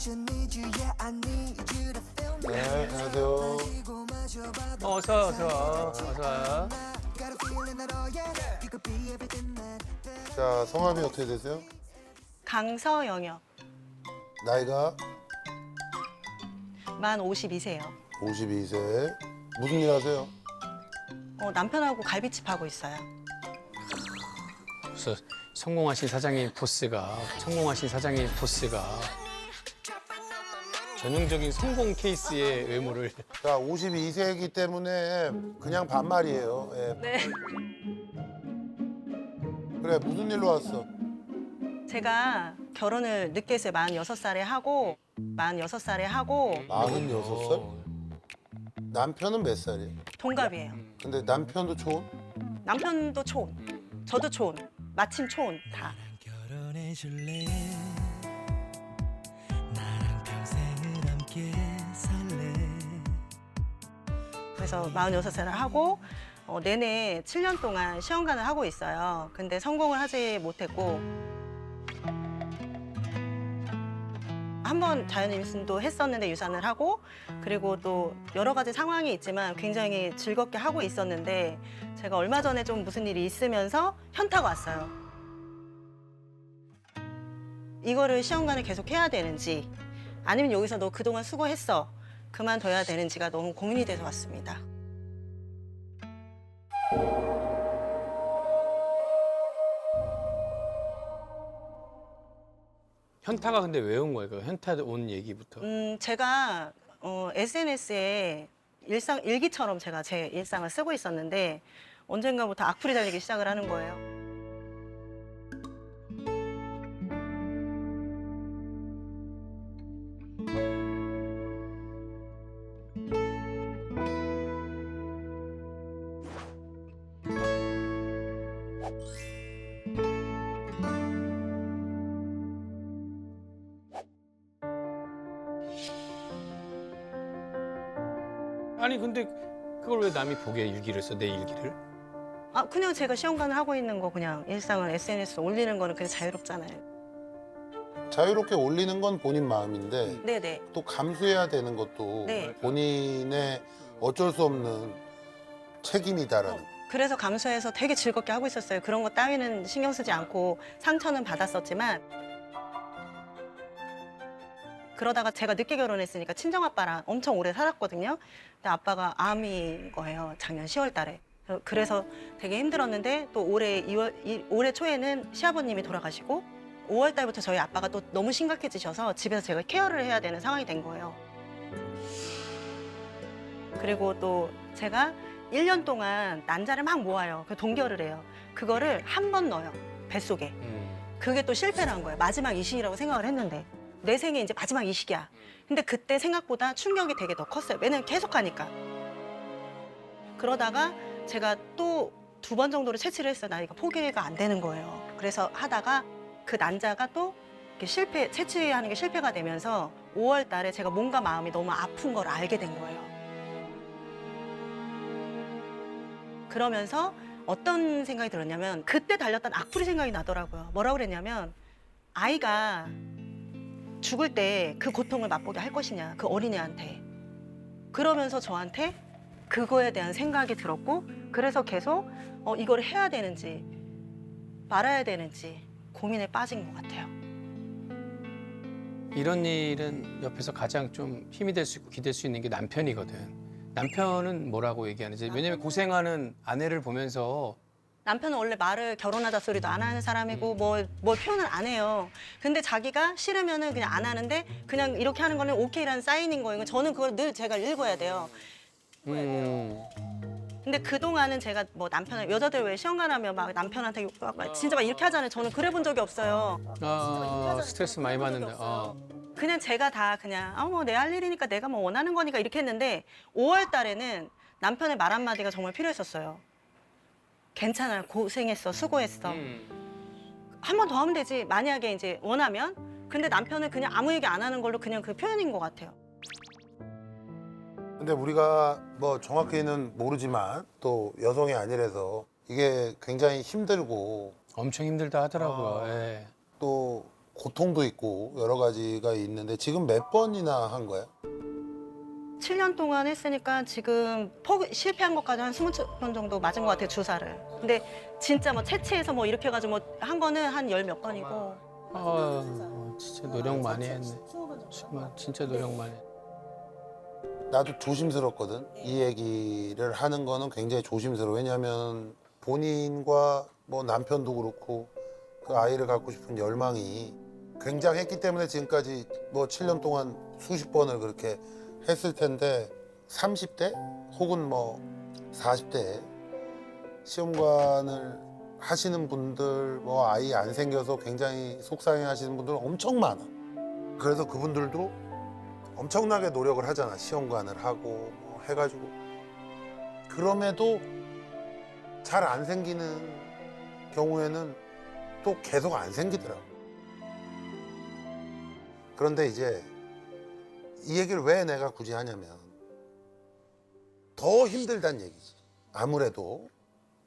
네, 안녕하세요. 어서 와. 자, 성함이 어떻게 되세요? 강서영이요. 나이가 만 52세요. 52세. 무슨 일 하세요? 남편하고 갈비집 하고 있어요. 그래서 성공하신 사장님 포스가 전형적인 성공 케이스의 외모를. 자, 52세이기 때문에 그냥 반말이에요. 예. 네. 그래, 무슨 일로 왔어? 제가 결혼을 늦게 했어요. 46살에 하고 46살? 남편은 몇 살이에요? 동갑이에요. 근데 남편도 초혼? 남편도 초혼, 저도 초혼, 마침 초혼 다. 결혼해줄래? 나랑 평생을 함께 살래? 그래서 46살을 하고 내내 7년 동안 시험관을 하고 있어요. 근데 성공을 하지 못했고 한 번 자연 임신도 했었는데 유산을 하고 그리고 또 여러 가지 상황이 있지만 굉장히 즐겁게 하고 있었는데 제가 얼마 전에 좀 무슨 일이 있으면서 현타가 왔어요. 이거를 시험관을 계속 해야 되는지 아니면 여기서 너 그동안 수고했어 그만둬야 되는지가 너무 고민이 돼서 왔습니다. 현타가 근데 왜 온 거예요? 그 현타 온 얘기부터. 제가 SNS에 일기처럼 제가 제 일상을 쓰고 있었는데 언젠가부터 악플이 달리기 시작을 하는 거예요. 아니 근데 그걸 왜 남이 보게 일기를 써? 내 일기를? 그냥 제가 시험관을 하고 있는 거 그냥 일상을 SNS에 올리는 거는 그냥 자유롭잖아요. 자유롭게 올리는 건 본인 마음인데 네네. 또 감수해야 되는 것도 네. 본인의 어쩔 수 없는 책임이다라는. 그래서 감수해서 되게 즐겁게 하고 있었어요. 그런 거 따위는 신경 쓰지 않고 상처는 받았었지만 그러다가 제가 늦게 결혼했으니까 친정아빠랑 엄청 오래 살았거든요. 근데 아빠가 암인 거예요. 작년 10월 달에. 그래서 되게 힘들었는데 또 올해 초에는 시아버님이 돌아가시고 5월 달부터 저희 아빠가 또 너무 심각해지셔서 집에서 제가 케어를 해야 되는 상황이 된 거예요. 그리고 또 제가 1년 동안 난자를 막 모아요. 그 동결을 해요. 그거를 한 번 넣어요. 뱃속에. 그게 또 실패를 한 거예요. 마지막 이식이라고 생각을 했는데. 내 생에 이제 마지막 이식이야. 근데 그때 생각보다 충격이 되게 더 컸어요. 왜냐면 계속 하니까. 그러다가 제가 또 2번 정도를 채취를 했어요. 나 이거 포기가 안 되는 거예요. 그래서 하다가 그 난자가 또 이렇게 채취하는 게 실패가 되면서 5월 달에 제가 몸과 마음이 너무 아픈 걸 알게 된 거예요. 그러면서 어떤 생각이 들었냐면 그때 달렸던 악플이 생각이 나더라고요. 뭐라고 그랬냐면 아이가 죽을 때 그 고통을 맛보게 할 것이냐, 그 어린애한테. 그러면서 저한테 그거에 대한 생각이 들었고 그래서 계속 이걸 해야 되는지 말아야 되는지 고민에 빠진 것 같아요. 이런 일은 옆에서 가장 좀 힘이 될 수 있고 기댈 수 있는 게 남편이거든. 남편은 뭐라고 얘기하는지. 왜냐면 고생하는 아내를 보면서 남편은 원래 말을 결혼하자 소리도 안 하는 사람이고 뭘 표현을 안 해요. 근데 자기가 싫으면은 그냥 안 하는데 그냥 이렇게 하는 거는 오케이라는 사인인 거예요. 저는 그걸 늘 제가 읽어야 돼요. 근데 그동안은 제가 뭐 남편을 여자들 왜 시험관하면 막 남편한테 막 진짜 막 이렇게 하잖아요. 저는 그래 본 적이 없어요. 스트레스 많이 받는다. 그냥 제가 다 그냥 뭐 내 할 일이니까 내가 뭐 원하는 거니까 이렇게 했는데 5월 달에는 남편의 말 한마디가 정말 필요했었어요. 괜찮아, 고생했어, 수고했어. 한 번 더 하면 되지. 만약에 이제 원하면. 근데 남편은 그냥 아무 얘기 안 하는 걸로 그냥 그 표현인 것 같아요. 근데 우리가 뭐 정확히는 모르지만 또 여성이 아니라서 이게 굉장히 힘들고 엄청 힘들다 하더라고요. 예. 또 고통도 있고 여러 가지가 있는데 지금 몇 번이나 한 거야? 7년 동안 했으니까 지금 실패한 것까지 한 20번 정도 맞은 것 같아요, 주사를. 근데 진짜 뭐 채취해서 뭐 이렇게 해가지고 뭐 한 거는 한 10몇 번이고. 진짜 노력 많이 했네. 정말 진짜 노력 많이 했네. 나도 조심스럽거든. 이 얘기를 하는 거는 굉장히 조심스러워. 왜냐하면 본인과 뭐 남편도 그렇고 그 아이를 갖고 싶은 열망이 굉장했기 때문에 지금까지 뭐 7년 동안 수십 번을 그렇게 했을 텐데 30대 혹은 뭐 40대에 시험관을 하시는 분들, 뭐 아이 안 생겨서 굉장히 속상해 하시는 분들 엄청 많아. 그래서 그분들도 엄청나게 노력을 하잖아. 시험관을 하고 뭐 해가지고. 그럼에도 잘 안 생기는 경우에는 또 계속 안 생기더라고. 그런데 이제 이 얘기를 왜 내가 굳이 하냐면 더 힘들다는 얘기지. 아무래도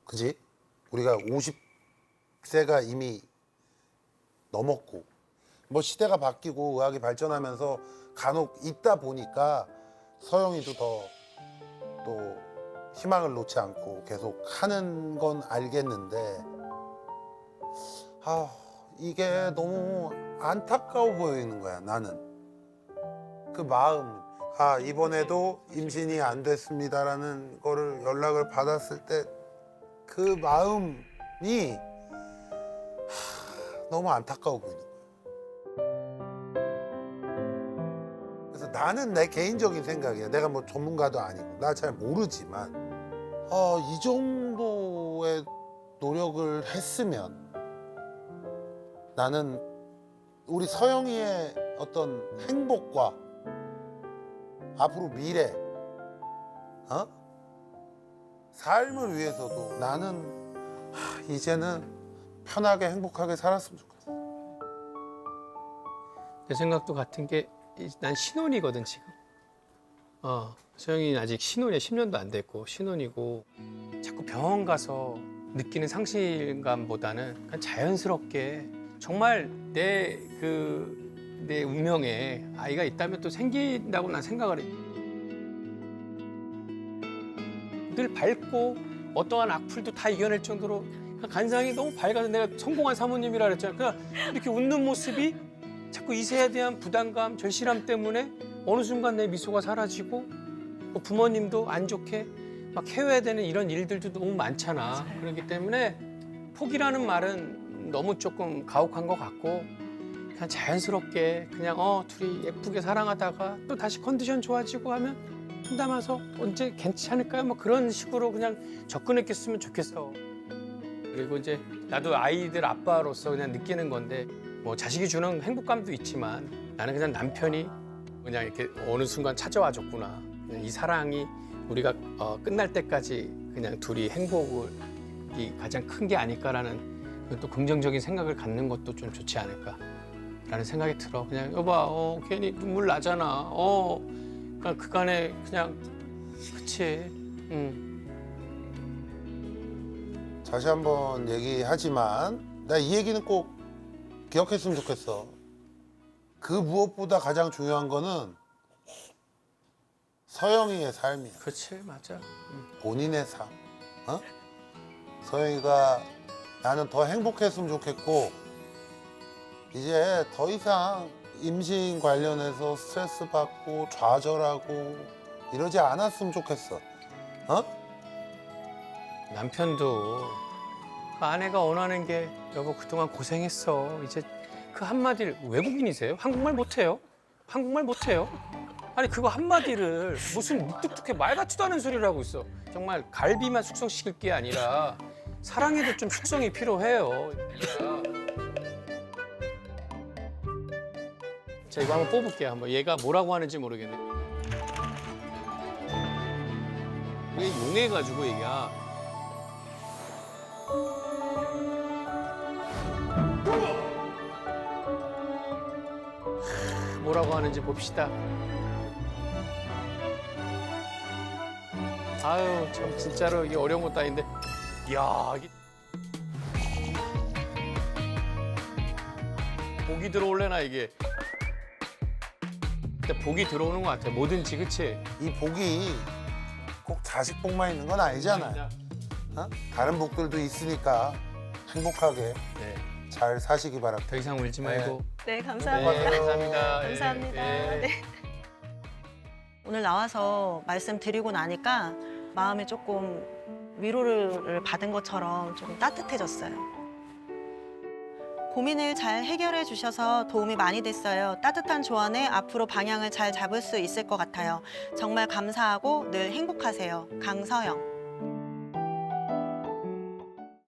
그지? 우리가 50세가 이미 넘었고 뭐 시대가 바뀌고 의학이 발전하면서 간혹 있다 보니까 서영이도 더 또 희망을 놓지 않고 계속 하는 건 알겠는데 이게 너무 안타까워 보이는 거야. 나는 그 마음, 이번에도 임신이 안 됐습니다라는 거를 연락을 받았을 때 그 마음이 너무 안타까워 보이는 거야. 그래서 나는 내 개인적인 생각이야. 내가 뭐 전문가도 아니고 나 잘 모르지만 이 정도의 노력을 했으면 나는 우리 서영이의 어떤 행복과 앞으로 미래, 삶을 위해서도 나는 이제는 편하게 행복하게 살았으면 좋겠어. 내 생각도 같은 게 난 신혼이거든 지금. 서영이는 아직 신혼이야. 10년도 안 됐고 신혼이고 자꾸 병원 가서 느끼는 상실감보다는 그냥 자연스럽게 정말 내 운명에 아이가 있다면 또 생긴다고 난 생각을 해. 늘 밝고 어떠한 악플도 다 이겨낼 정도로 그냥 간상이 너무 밝아서 내가 성공한 사모님이라 그랬잖아. 그냥 이렇게 웃는 모습이 자꾸 이세에 대한 부담감, 절실함 때문에 어느 순간 내 미소가 사라지고 뭐 부모님도 안 좋게 막 해외야 되는 이런 일들도 너무 많잖아. 그렇기 때문에 포기라는 말은 너무 조금 가혹한 것 같고 그냥 자연스럽게 그냥 둘이 예쁘게 사랑하다가 또 다시 컨디션 좋아지고 하면 한담아서 언제 괜찮을까요? 뭐 그런 식으로 그냥 접근했겠으면 좋겠어. 그리고 이제 나도 아이들 아빠로서 그냥 느끼는 건데 뭐 자식이 주는 행복감도 있지만 나는 그냥 남편이 그냥 이렇게 어느 순간 찾아와 줬구나. 이 사랑이 우리가 끝날 때까지 그냥 둘이 행복이 가장 큰 게 아닐까라는 또 긍정적인 생각을 갖는 것도 좀 좋지 않을까라는 생각이 들어. 그냥 여봐, 괜히 눈물 나잖아. 그러니까 그간에 그냥 그치. 다시 한번 얘기하지만 나 이 얘기는 꼭 기억했으면 좋겠어. 그 무엇보다 가장 중요한 거는 서영이의 삶이야. 그치, 맞아. 본인의 삶. 서영이가 나는 더 행복했으면 좋겠고 이제 더 이상 임신 관련해서 스트레스 받고 좌절하고 이러지 않았으면 좋겠어. 남편도 그 아내가 원하는 게 여보 그동안 고생했어. 이제 그 한마디를 외국인이세요? 한국말 못해요? 한국말 못해요? 아니 그거 한마디를 무슨 묵뚝뚝해 말 같지도 않은 소리를 하고 있어. 정말 갈비만 숙성시킬 게 아니라 사랑에도 좀 숙성이 필요해요. 자 이거 한번 뽑을게요. 한번 얘가 뭐라고 하는지 모르겠네. 이게 용해가지고 얘가. 뭐라고 하는지 봅시다. 아유 참 진짜로 이게 어려운 것도 아닌데 이야 이게 복이 들어올래나 이게. 근데 복이 들어오는 것 같아. 뭐든지 그치? 이 복이 꼭 자식 복만 있는 건 아니잖아요. 어? 다른 복들도 있으니까 행복하게 네. 잘 사시기 바랍니다. 더 이상 울지 말고. 네, 네, 감사합니다. 감사합니다. 감사합니다. 예, 예. 네. 오늘 나와서 말씀드리고 나니까 마음이 조금 위로를 받은 것처럼 좀 따뜻해졌어요. 고민을 잘 해결해 주셔서 도움이 많이 됐어요. 따뜻한 조언에 앞으로 방향을 잘 잡을 수 있을 것 같아요. 정말 감사하고 늘 행복하세요. 강서영.